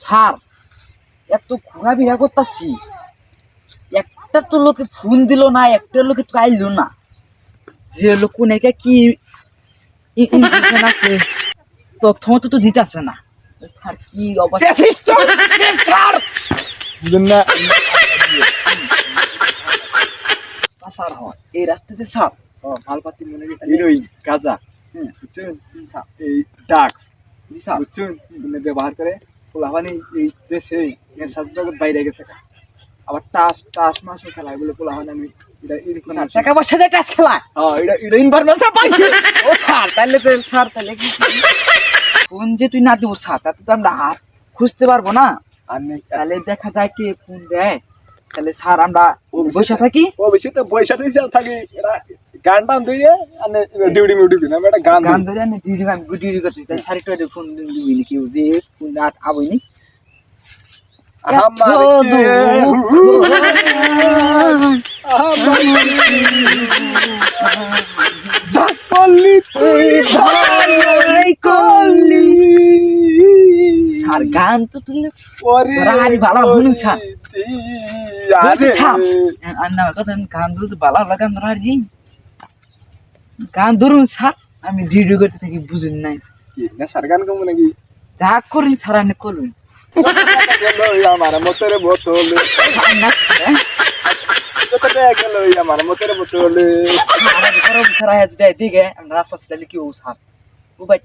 Sir এত ঘোরা বিড়া করতেছি, একটা তো লোকে ফোন দিল না, একটা লোকে তো আইলো না। যে লোক নাকি কি ইনফরমেশন আছে তথ্য মতো তো দিতেছে না। স্যার কি অবস্থা স্যার? না স্যার হয় এই রাস্তাতে স্যার মালপাতি মনে ওই গাঁজা বুঝছেন, স্যার এই ডাক্স জি স্যার বুঝছেন ব্যবহার করে পোলাপানি এই দেশে নেশার জগৎ বাইরে গেছে। আবার টাস টাস মাসও খেলা এগুলো পোলাপানি আমি এটা ইনফরমেশন টাকা পয়সা দিয়ে টাচ খেলা। এটা ইনফরমেশন পাইছি। ও স্যার তাহলে তো স্যার তাহলে কি ফোন যে তুই না দিব স্যার তাতে তো আমরা আর খুঁজতে পারবো না। আর তাহলে দেখা যায় কে ফোন দেয়, তাহলে স্যার আমরা বসে থাকি। ও বেশি তো পয়সা দিয়ে থাকি এটা গান টান দিয়ে মানে ডিউটি মিউটি দিন আমি একটা গান গান ধরে আমি ডিউটি করতে তাই স্যার একটু ফোন দিবি নি কেউ যে ফোন রাত আবইনি আর গান তো তুললে ভালো শুনুন স্যার। গান ধরতে ভালো গান ধরা গান ধরুন স্যার, আমি ডিউটি করতে থাকি বুঝুন নাই না স্যার গান কম নাকি যা করেন স্যার আপনি করবেন। আমার মতের বোতলে আমার মতের বোতলে দিকে রাস্তা ছিল কি ও স্যার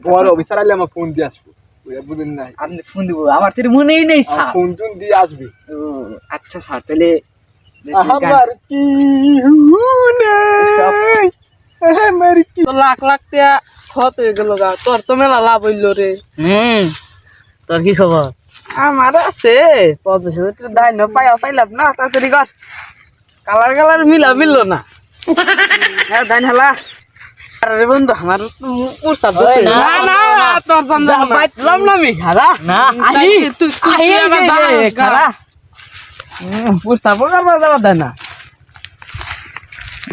তোমার অফিসার আইলে আমার ফোন দিয়ে আসবো বুঝেন নাই আপনি ফোন দিব আমার তো মনেই নেই স্যার। ফোন টোন দিয়ে আসবি। আচ্ছা স্যার তাহলে আমার কি আমার কি লাখ লাখ টাকা খত হয়ে গেল গা, তোর তো মেলা লাভ হইল রে। তোর কি খবর? আমার আছে 50,000 টাকা দায় না পাইলাম না, তাড়াতাড়ি কর। কালার কালার মিললো না। হ্যাঁ দাইন হালা আরে বন্ধু আমার প্রস্তাব না, না না তোর জান না বাইতলাম না আমি খারা না আহি তুই খারা প্রস্তাব করবা যাবা দেয় না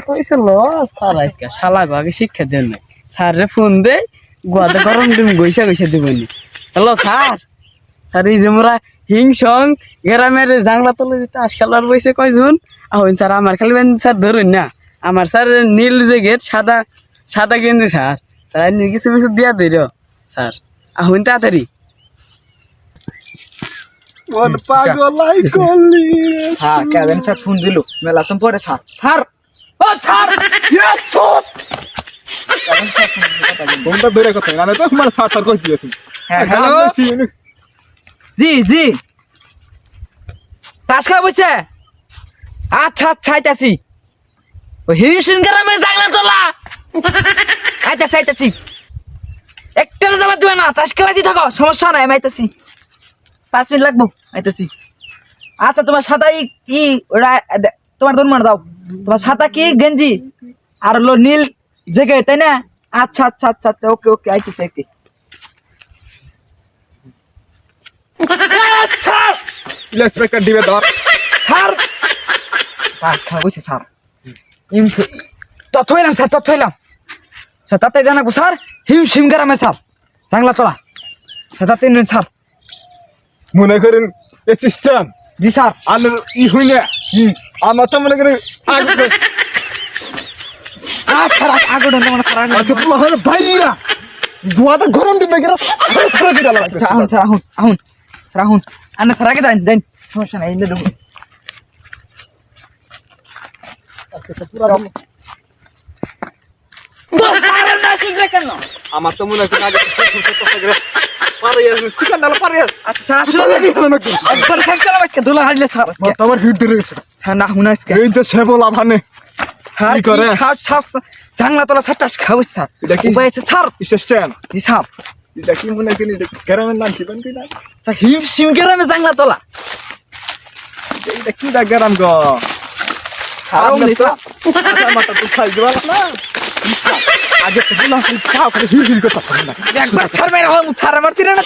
কইছে লস খারাইska শালা আগে শিক্ষা দেন না। স্যারে ফোন দে গোয়াতে গরম তুমি গইসা দিবনি। হ্যালো স্যার, স্যার এই যে মোরা হিংসং গ্রামের জাংলা তলে যেতে আজকালার বইছে কয়জন আহন স্যার আমার খালি স্যার ধরুন না আমার স্যার নীল যে গেট সাদা সাদা গেঞ্জি স্যার স্যার কিছু কিছু দিয়া দিল স্যার আহন তাড়াতাড়ি। মন পাগলাই করলি হ্যাঁ কেন স্যার ফোন দিল মেলা তো পরে স্যার স্যার ও স্যার ইয়েস স্যার ফোনটা বেরে কথা না তো মানে স্যার স্যার কই দিয়েছি। হ্যাঁ হ্যালো জি জি টাসকা বসে আচ্ছা আচ্ছা আইতাছি ও হিমসিন গ্রামের জাংলা তোলা আইতাছি একটা জমা দিবে না টাসকা বাজি থাকো সমস্যা নাই আমি আইতাছি 5 মিনিট লাগবো আইতাছি। আচ্ছা তোমার সাদা কি তোমার দরমার দাও তোমার সাদা কি গেঞ্জি আর হলো নীল জ্যাকেট তাই না? আচ্ছা আচ্ছা আচ্ছা আচ্ছা ওকে ওকে আইতেছি আইতে স্যার ইন্সপেক্টর দিবে ধর স্যার বুঝছি স্যার তথ্য হইলাম স্যার তথ্য হইলাম স্যার তাতে জানাবো স্যার হিমশিম গ্রামে স্যার জাংলা তোলা স্যার তাতে স্যার মনে করেন এই সিস্টেম জি স্যার আর ই হইলে আমার তো মনে করেন স্যার আগুন মানে স্যার আচ্ছা পুরো হয় ভাইরা গোয়াতে গরম দিবে গেরা আহুন স্যার আহুন আহুন স্যার আহুন আনে স্যার আগে দেন দেন সমস্যা নাই এনে দেবো আমার তো মনে করেন আগে পারে চিকেন ডাল পারে আচ্ছা স্যার আসলে একবার শেষ করলাম আজকে দোলা হারলে স্যার আমার হিট ধরে গেছে স্যার না হুন আজকে এই তো সেবলা ভানে স্যার কি করে? জাংলা তোলা স্যার টাস খাবো স্যার এটা কি? উপায় আছে স্যার সিস্টেম জি স্যার এটা কি মনে করেন এটা গ্রামের নাম কি বলবি না স্যার হিমশিম গ্রামে জাংলা তোলা এটা কি দা গ্রাম গো খারাপ নেই স্যার মাথা তো খাই দিবা না আগে তো বলা খাও করে হিল হিল কথা না একবার ছাড় মেরে হল ছাড় আমার তিরে না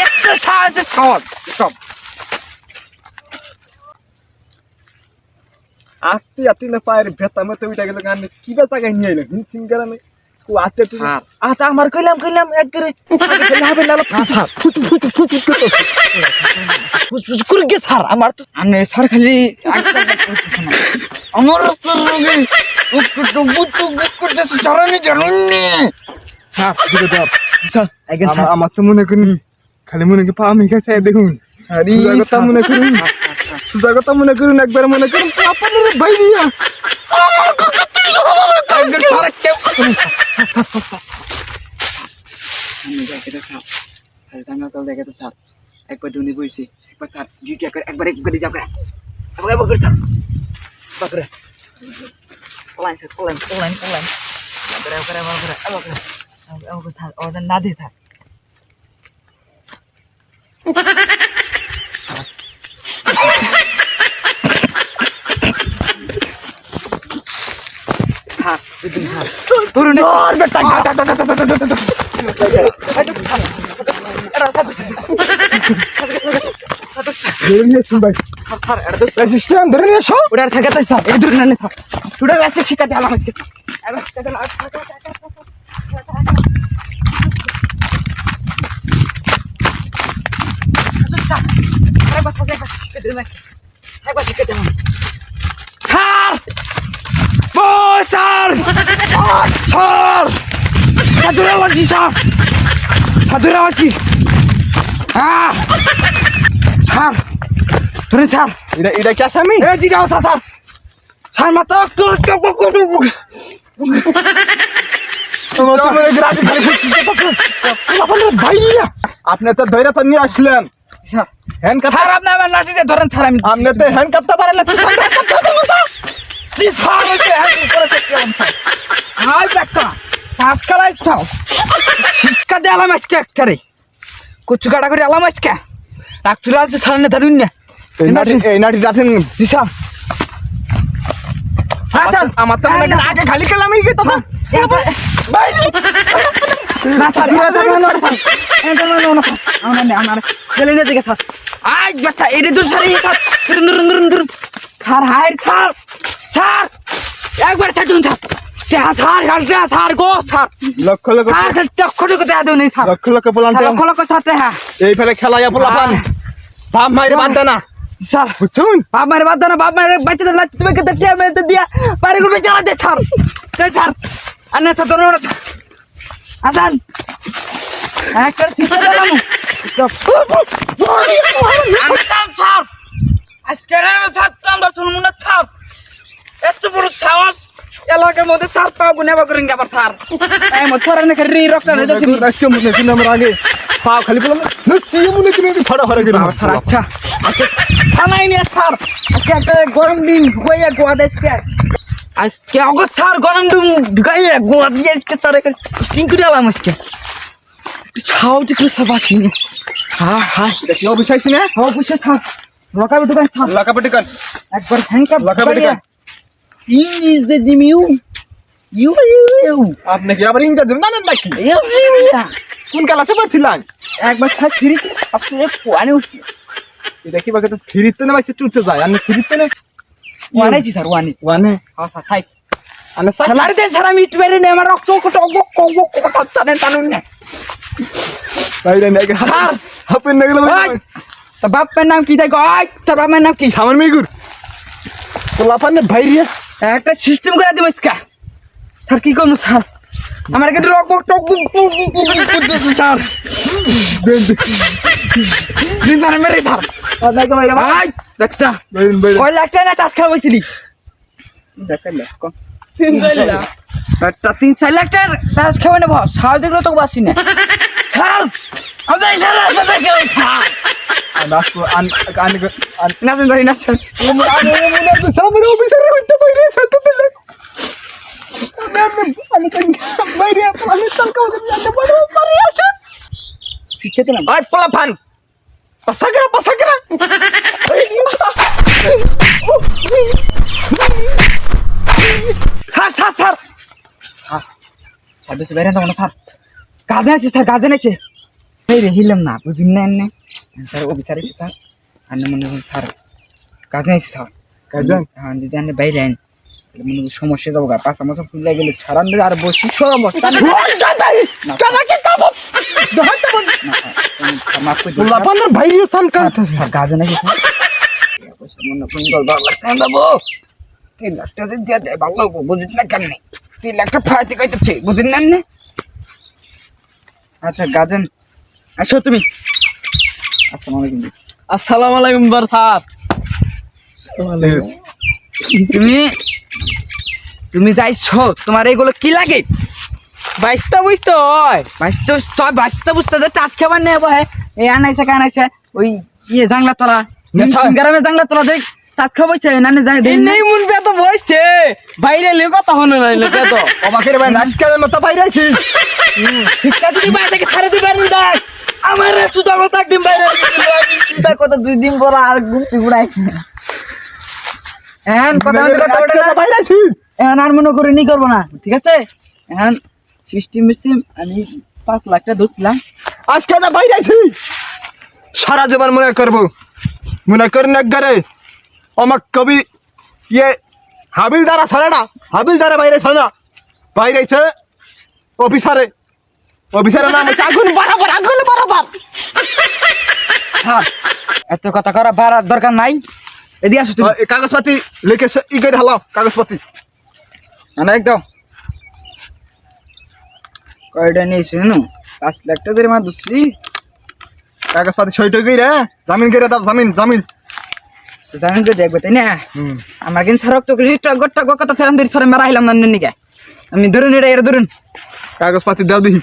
এত সাহসে সহজ সব আস্তে আস্তে না পায়ের ভেতা মতো উঠে গেল গান কি বেতা গাই নিয়ে এলো হিমশিম গ্রামে ও আচ্ছা তুই স্যার। আচ্ছা আমার কইলাম এক করে হবে না স্যার ফুট করতে ফুসফুস করে গে স্যার আমার তো আমি স্যার খালি আমার স্যার রোগে করতেছে স্যার আমি জানি স্যার দিকে দাও স্যার আগে আমার তো মনে করি খালি মনে করি পা আমি গেছে দেখুন সুজাগতা মনে করুন সুজাগতা মনে করুন একবার মনে করুন আপনার ভাই দিয়া একবার স্যার কেউ স্যার একবার দুনি বইছি একবার স্যার ডিউটি একবার যাও করে একবার স্যার বাকরে পলাইন স্যার পলাইন একবার স্যার ওদের না দিয়ে থাক ধরুন ধরে নিয়ে শুন ভাই স্যার এটা তো রেজিস্ট্রেশন ধরে নিয়ে এসো ওটার থাকে তাই স্যার এই ধরুন না স্যার ওটা লাস্টে শিখাতে আলাম আজকে একবার শিখাতে স্যার ও স্যার স্যার সাধুরা বলছি স্যার সাধুরা বলছি হ্যাঁ স্যার ধরে স্যার এটা কি আসামি এই জিগাও স্যার স্যার মাত্র আপনি তো ধৈর্য তো নিয়ে আসলেন স্যার হ্যান্ড কাপ স্যার আপনি আমার লাঠিটা ধরেন স্যার আমি আপনি তো হ্যান্ড কাপতে পারেন না স্যার এসে হ্যান্ড করে চেক স্যার হাই ব্যাকটা পাঁচ কালাই চাও শিক্ষা দিয়ে আলাম আজকে একটারে কচু কাটা করে আলাম আজকে ডাক্তার আছে স্যার না ধরুন না এই নাটি রাখেন স্যার আমার তো মনে হয় আগে খালি খেলাম এই তো না স্যার আমার ছেলে নিয়ে দেখে স্যার আজ ব্যাটা এটা দূর স্যার ধরুন স্যার হাই স্যার স্যার একবার ছাড়ুন স্যার স্যার স্যার গো স্যার লক্ষ লক্ষ স্যার লক্ষ লক্ষ দেয়া দেও নেই স্যার লক্ষ লক্ষ বলান লক্ষ লক্ষ স্যার হ্যাঁ এই ফেলে খেলাইয়া বলাপান বাপ মাইরে বাদ দেনা স্যার বুঝছুন বাপ মারে বাদ না বাপ মারে বাচ্চাদের লাচ্ছি তুমি কেটে টিয়া মেরে দিয়া বাড়ি করবে চালা দে স্যার স্যার আর না স্যার ধরুন আসান একটা ঠিক আছে আমি স্যার আজকে স্যার তো আমরা শুনবো না স্যার এত বড় সাহস এলাকার মধ্যে স্যার পাবো নেবা করেন আবার স্যার এই মত স্যার না রি রক্ত না দিছি আজকে মনে কিনা আমার আগে পাও খালি বললাম নতি মনে কিনা ফড়া ফড়া করে স্যার আচ্ছা আচ্ছা থানায় নিয়ে স্যার আজকে একটা গরম দিন হইয়া গোয়া দেখতে আজকে অগো স্যার গরম দিন ঢুকাইয়া গোয়া দিয়ে আজকে স্যার স্টিং করে আলাম আজকে ছাও দিকে স্যার বাসি হ্যাঁ হ্যাঁ এটা কি অবিশ্বাসী না অবশ্যই স্যার লকাবে ঢুকাই স্যার লাকাপটি কান একবার হ্যাংকাপ লকাবে ঢুকান is the dimiu you আপনি কি আবার ইংরেজি জানেন নাকি কোন ক্লাসে পড়ছিলেন একবার স্যার ফিরি আসলে ওয়ানে উঠছি এটা কি বাকি তো ফিরিতে না বাইসে টুটতে যায় আমি ফিরিতে না ওয়ানেছি স্যার ওয়ানে ওয়ানে হ্যাঁ স্যার হাই আমি স্যালারি দেন স্যার আমি ইটবেরে নে আমার রক্ত টানুন না বাইরে না স্যার হাপেন না গেল ওই তো বাপের নাম কি তাই ওই তোর বাপের নাম কি সামান মেগুর পোলাপানে ভাইরিয়া একটা সিস্টেম করে দিবো ইসকা স্যার কি করবো স্যার আমার কাছে রক্ত টক করতেছে স্যার দিন স্যার মেরে স্যার আপনাকে ভাইরা আই দেখটা বাইরেন বাইরে কয় লাখ টাকা না টাচ খাওয়া হয়েছিলি দেখাইলা একটা 3-4 লাখ টাকার টাচ খাওয়া নেবো সার দেখলে তো বাসি না স্যার আমাদের সারা সাথে কেউ স্যার নাসপো আন নাচেন ধরি নাচেন সামনে অফিসার হইতে বাইরে সাথে দিলে আমি তো বাইরে আমি তো কাউ জানতে পারবো পারি আসে শিখে দিলাম আই পোলাপান পাসাগরা স্যার স্যার স্যার স্যার বেশি বাইরে তো স্যার কাজে আছে স্যার কাজে আছে এই রে হিলাম না বুঝিম না এনে স্যার অফিসার আছে স্যার আর মনে হয় স্যার কাজে আছে স্যার কাজে হ্যাঁ যদি আনে বাইরে আইন সমস্যা যাবো গা পাঁচা মাথা ফুলে গেলে ছাড়ান দিলে আর বসি সমস্যা নেই। মাফ করে দিন। পোলাপানের বাইরে চমকা গাজে নাকি মনে কুইন্টাল 3 লাখ টাকা দিয়ে দেয় বাংলা বুঝিস না কেন 3 লাখ টাকা ফাইতে কইতেছে বুঝিস না নে আচ্ছা গাজেন আসো তুমি আসসালামু আলাইকুম আসসালামু আলাইকুম বার স্যার তুমি তুমি যাইছো তোমার এইগুলো কি লাগে বাইশটা বুঝতে হয় বাঁচতে বুঝতে টাচ খাবার নেবো হ্যাঁ এই আনাইছে কানাইছে ওই ইয়ে জাংলা তলা গ্রামে জাংলা তলা দেখ টাচ খাবইছে না যাই নেই মন পে তো বইছে বাইরে লে কথা হনে নাই লে তো আমাকে ভাই নাচকালের মতো বাইরে আছি শিক্ষা দিবি বাইরে থেকে ছাড়ে দিবেন দেখ আমার সুদা কথা একদিন বাইরে সুদা কথা 2 দিন পর আর ঘুরতে ঘুরাই এখন কথা বাইরে আছি এখন আর মনে করে নি করবো না ঠিক আছে এখন সিস্টেম আমি 5 লাখ টাকা ধরছিলাম আজকে না বাইরে আছি সারা জীবন মনে করি না গরে আমাক কবি ইয়ে হাবিলদার আছে না হাবিলদারে বাইরে আছে না বাইরে আছে অফিসারের নাম হচ্ছে আগুন বরাবর হ্যাঁ এত কথা করা বাড়ার দরকার নাই এদিকে আসো তুমি এই কাগজপাতি লিখে ই করে হালাও কাগজপাতি না একদম কয়টা নিয়ে শুনো 5 লাখ টাকা ধরে মা দুসি কাগজপাতি সইটা গই রে জামিন করে দাও জামিন জামিন করে দেখবে তাই না আমার কিন্তু সারক তো গোটা কথা থেকে ধরে ধরে মারা আইলাম না নিকে আমি ধরুন এটা ধরুন কাগজপাতি দাও দেখি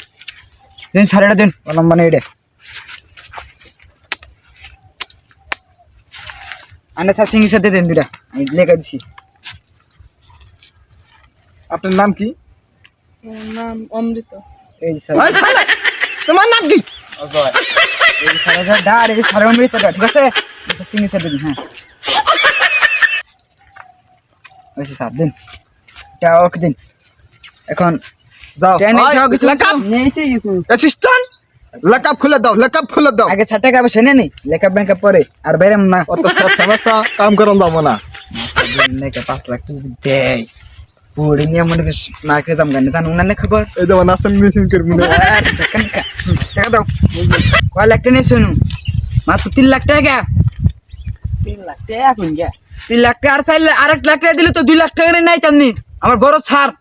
দিন সাড়েটা দিন লম্বা নেই এটা আনে স্যার সিঙ্গি সাথে দেন দুটা আমি লেখা দিছি আপনার নাম কি নাম অমৃত এই স্যার ওই শালা তোমার নাম কি এই স্যার ডার এই স্যার অমৃতটা ঠিক আছে সিঙ্গি সাথে দিন হ্যাঁ ওই স্যার দিন এটা ওকে দিন এখন যাও টেনে যাও কিছু লেখাপ নেইছে ইউসুস অ্যাসিস্ট্যান্ট লেখাপ খুলে দাও আগে 6 টাকা বসে নেই লেখা ব্যাংকে পরে আর বাইরে না অত সব সমস্যা কাম করন দাও না লেখা 5 লাখ টাকা দেয় পুরি নিয়ে মনে না খেয়ে দাম গানে জানো না খবর এই যে নাস্তা মেশিন করবি না টাকা দাও কয় লাখ টাকা নিয়ে শুনু মাত্র 3 লাখ টাকা 3 লাখ টাকা কোন গে 3 লাখ টাকা আর চাইলে আর 1 লাখ টাকা দিলে তো 2 লাখ টাকা নাই তেমনি আমার বড় ছাড়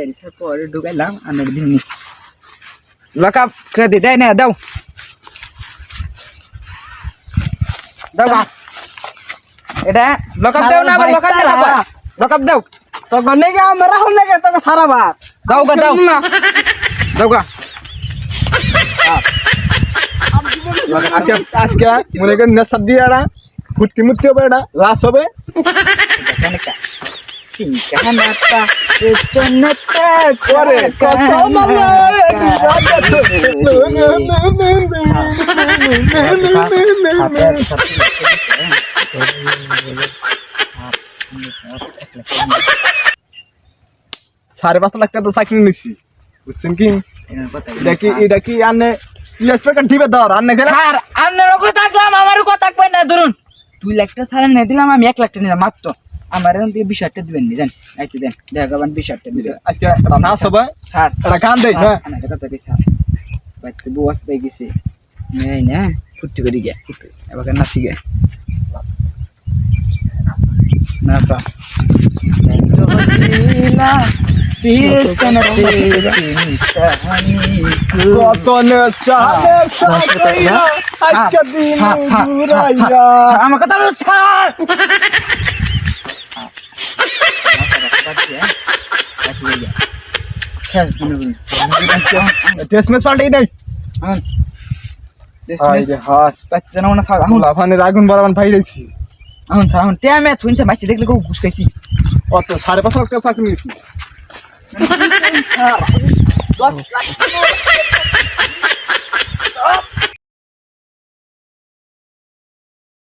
এই স্যার পরে ঢুকাইলাম আনার দিন নি লকআপ ক্রেডিট দেয় না দাও দাও এটা লকআপ দাও না লকআপ দাও তো গনে গে আমরা হন লাগে তো সারা বাত দাও না দাও আজকে মনে করেন নেশা দিয়ে না মুক্তি হবে এটা লাশ হবে করে কত সাড়ে 5 লাখ টাকা তো চাকরি নিছি বুঝছেন কি এটা কি আনে ইলেকট্রিক দিবে দর আনে গেলে স্যার আপনারও কথা থাকলাম আমারও কথা থাকবে না ধরুন 2 লাখ টাকা ছাড়া নিয়ে দিলাম আমি 1 লাখ টাকা নিলাম মাত্র আমার এখান থেকে 20 টাকা দিবেন নি জান আইতে দেন দেখাবেন 20 টাকা দিবেন আজকে রান্না সবাই স্যার এটা গান দেই হ্যাঁ আমার কথা থেকে স্যার বাইতে বউ আসতে তাই গেছে নেই না ফুটি করে গিয়া এবার নাচি গে না স্যার কত নেশা আজকে দিন ঘুরাইয়া আমার কথা বলো স্যার টেসমেস পাল্টে নাই লাফানের আগুন বরাবর ভাই রয়েছি দেখলে খুব ঘুষ খাইছি অত 5.5 লাখ টাকা চাকরি নিয়েছি 10 লাখ